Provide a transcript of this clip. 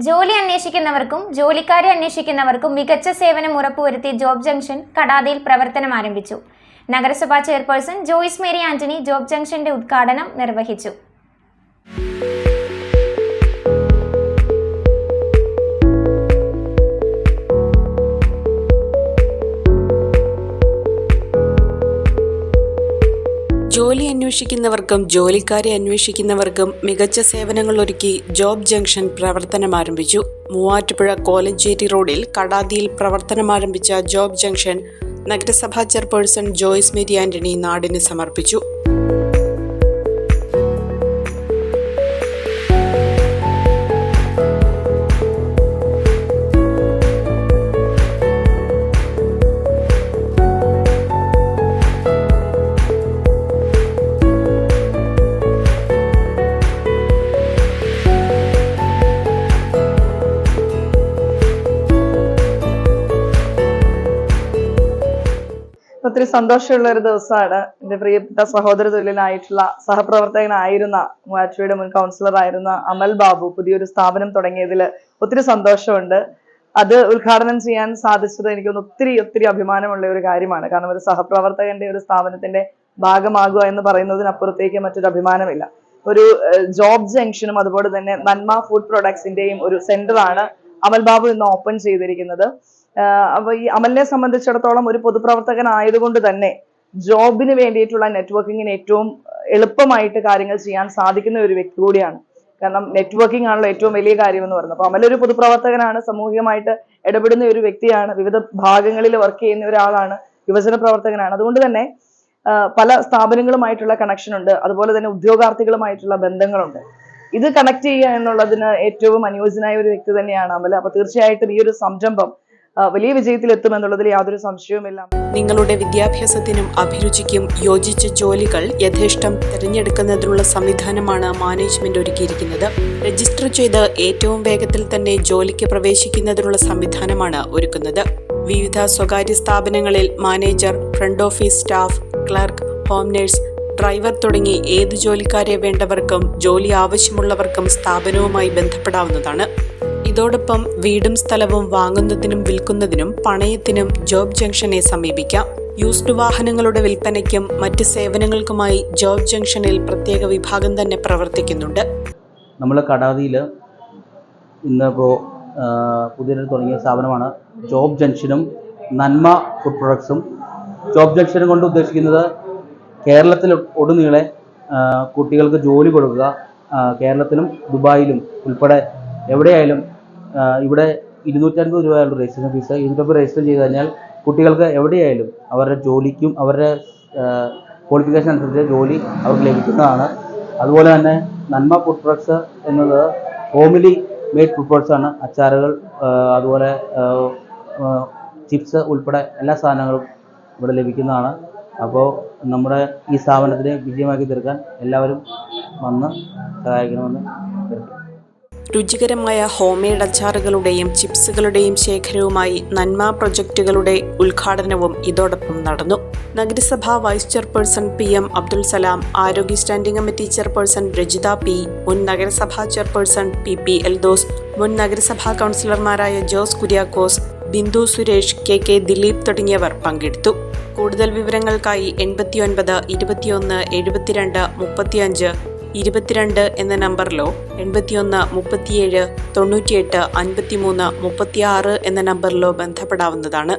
ജോലി അന്വേഷിക്കുന്നവർക്കും ജോലിക്കാരെ അന്വേഷിക്കുന്നവർക്കും മികച്ച സേവനം ഉറപ്പുവരുത്തി ജോബ് ജംഗ്ഷൻ കടാതിയിൽ പ്രവർത്തനം ആരംഭിച്ചു. നഗരസഭാ ചെയർപേഴ്സൺ ജോയ്സ് മേരി ആന്റണി ജോബ് ജംഗ്ഷന്റെ ഉദ്ഘാടനം നിർവഹിച്ചു. ജോലി അന്വേഷിക്കുന്നവർക്കും ജോലിക്കാരെ അന്വേഷിക്കുന്നവർക്കും മികച്ച സേവനങ്ങൾ ഒരുക്കി ജോബ് ജംഗ്ഷൻ പ്രവർത്തനം ആരംഭിച്ചു. മൂവാറ്റുപുഴ കോലഞ്ചേരി റോഡിൽ കടാതിയിൽ പ്രവർത്തനം ആരംഭിച്ച ജോബ് ജംഗ്ഷൻ നഗരസഭാ ചെയർപേഴ്സൺ ജോയ്സ് മേരി ആന്റണി നാടിന് സമർപ്പിച്ചു. ഒത്തിരി സന്തോഷമുള്ള ഒരു ദിവസമാണ്. എൻ്റെ പ്രിയപ്പെട്ട സഹോദര തുല്യനായിട്ടുള്ള സഹപ്രവർത്തകനായിരുന്ന മൂവാറ്റുപുഴയുടെ മുൻ കൗൺസിലർ ആയിരുന്ന അമൽ ബാബു പുതിയൊരു സ്ഥാപനം തുടങ്ങിയതിൽ ഒത്തിരി സന്തോഷമുണ്ട്. അത് ഉദ്ഘാടനം ചെയ്യാൻ സാധിച്ചത് എനിക്കൊന്ന് ഒത്തിരി അഭിമാനമുള്ള ഒരു കാര്യമാണ്. കാരണം ഒരു സഹപ്രവർത്തകന്റെ ഒരു സ്ഥാപനത്തിന്റെ ഭാഗമാകുക എന്ന് പറയുന്നതിനപ്പുറത്തേക്ക് മറ്റൊരു അഭിമാനമില്ല. ഒരു ജോബ് ജംഗ്ഷനും അതുപോലെ തന്നെ നന്മ ഫുഡ് പ്രൊഡക്ട്സിന്റെയും ഒരു സെന്ററാണ് അമൽ ബാബു ഇന്ന് ഓപ്പൺ ചെയ്തിരിക്കുന്നത്. അപ്പൊ ഈ അമലിനെ സംബന്ധിച്ചിടത്തോളം ഒരു പൊതുപ്രവർത്തകൻ ആയതുകൊണ്ട് തന്നെ ജോബിന് വേണ്ടിയിട്ടുള്ള നെറ്റ്വർക്കിങ്ങിന് ഏറ്റവും എളുപ്പമായിട്ട് കാര്യങ്ങൾ ചെയ്യാൻ സാധിക്കുന്ന ഒരു വ്യക്തി കൂടിയാണ്. കാരണം നെറ്റ്വർക്കിംഗ് ആണല്ലോ ഏറ്റവും വലിയ കാര്യം എന്ന് പറയുന്നത്. അപ്പൊ അമലൊരു പൊതുപ്രവർത്തകനാണ്, സാമൂഹികമായിട്ട് ഇടപെടുന്ന ഒരു വ്യക്തിയാണ്, വിവിധ ഭാഗങ്ങളിൽ വർക്ക് ചെയ്യുന്ന ഒരാളാണ്, യുവജന പ്രവർത്തകനാണ്. അതുകൊണ്ട് തന്നെ പല സ്ഥാപനങ്ങളുമായിട്ടുള്ള കണക്ഷൻ ഉണ്ട്, അതുപോലെ തന്നെ ഉദ്യോഗാർത്ഥികളുമായിട്ടുള്ള ബന്ധങ്ങളുണ്ട്. ഇത് കണക്ട് ചെയ്യുക എന്നുള്ളതിന് ഏറ്റവും അനുയോജ്യനായ ഒരു വ്യക്തി തന്നെയാണ് അമൽ. അപ്പൊ തീർച്ചയായിട്ടും ഈ ഒരു സംരംഭം വലിയ വിജയത്തിൽ എത്തുമെന്നുള്ളതിൽ യാതൊരു സംശയവുമില്ല. നിങ്ങളുടെ വിദ്യാഭ്യാസത്തിനും അഭിരുചിക്കും യോജിച്ച ജോലികൾ യഥേഷ്ടം തിരഞ്ഞെടുക്കുന്നതിനുള്ള സംവിധാനമാണ് മാനേജ്മെന്റ് ഒരുക്കിയിരിക്കുന്നത്. രജിസ്റ്റർ ചെയ്ത് ഏറ്റവും വേഗത്തിൽ തന്നെ ജോലിക്ക് പ്രവേശിക്കുന്നതിനുള്ള സംവിധാനമാണ് ഒരുക്കുന്നത്. വിവിധ സ്വകാര്യ സ്ഥാപനങ്ങളിൽ manager, front office staff, clerk, home nurse, driver തുടങ്ങി ഏത് ജോലിക്കാരെ വേണ്ടവർക്കും ജോലി ആവശ്യമുള്ളവർക്കും സ്ഥാപനവുമായി ബന്ധപ്പെടാവുന്നതാണ്. ഇതോടൊപ്പം വീടും സ്ഥലവും വാങ്ങുന്നതിനും വിൽക്കുന്നതിനും പണയത്തിനും ജോബ് ജംഗ്ഷനെ സമീപിക്കാം. യൂസ്ഡ് വാഹനങ്ങളുടെ വിൽപ്പനയ്ക്കും മറ്റ് സേവനങ്ങൾക്കുമായി ജോബ് ജംഗ്ഷനിൽ പ്രത്യേക വിഭാഗം തന്നെ പ്രവർത്തിക്കുന്നുണ്ട്. നമ്മൾ കടാതിയിൽ ഇന്നിപ്പോൾ പുതിയൊരു തുടങ്ങിയ സ്ഥാപനമാണ് ജോബ് ജംഗ്ഷനും നന്മ ഫുഡ് പ്രൊഡക്ട്സും. ജോബ് ജംഗ്ഷനും കൊണ്ട് ഉദ്ദേശിക്കുന്നത് കേരളത്തിൽ ഒടുനീളെ കുട്ടികൾക്ക് ജോലി കൊടുക്കുക. കേരളത്തിലും ദുബായിലും ഉൾപ്പെടെ എവിടെയായാലും ഇവിടെ 250 രൂപയുള്ള രജിസ്ട്രേഷൻ ഫീസ്. 250 രജിസ്റ്റർ ചെയ്ത് കഴിഞ്ഞാൽ കുട്ടികൾക്ക് എവിടെയായാലും അവരുടെ ജോലിക്കും അവരുടെ ക്വാളിഫിക്കേഷൻ അനുസരിച്ച് ജോലി അവർക്ക് ലഭിക്കുന്നതാണ്. അതുപോലെ തന്നെ നന്മ ഫുഡ് പ്രൊഡക്ട്സ് എന്നത് ഹോംലി മെയ്ഡ് ഫുഡ് പ്രൊഡക്ട്സ് ആണ്. അച്ചാറുകൾ, അതുപോലെ ചിപ്സ് ഉൾപ്പെടെ എല്ലാ സാധനങ്ങളും ഇവിടെ ലഭിക്കുന്നതാണ്. അപ്പോൾ നമ്മുടെ ഈ സ്ഥാപനത്തിനെ വിജയമാക്കി തീർക്കാൻ എല്ലാവരും വന്ന് സഹായിക്കണമെന്ന് കരുതുന്നു. രുചികരമായ ഹോംമെയ്ഡ് അച്ചാറുകളുടെയും ചിപ്സുകളുടെയും ശേഖരവുമായി നന്മ പ്രൊജക്റ്റുകളുടെ ഉദ്ഘാടനവും ഇതോടൊപ്പം നടന്നു. നഗരസഭാ vice chairperson PM Abdul Salam, ആരോഗ്യ standing committee chairperson Rajitha P, മുൻ നഗരസഭാ ചെയർപേഴ്സൺ PP എൽദോസ്, മുൻ നഗരസഭാ കൗൺസിലർമാരായ ജോസ് കുര്യാക്കോസ്, ബിന്ദു സുരേഷ്, KK ദിലീപ് തുടങ്ങിയവർ പങ്കെടുത്തു. കൂടുതൽ വിവരങ്ങൾക്കായി 89 21 72 35 22 എന്ന നമ്പറിലോ 81 37 98 53 36 എന്ന നമ്പറിലോ ബന്ധപ്പെടാവുന്നതാണ്.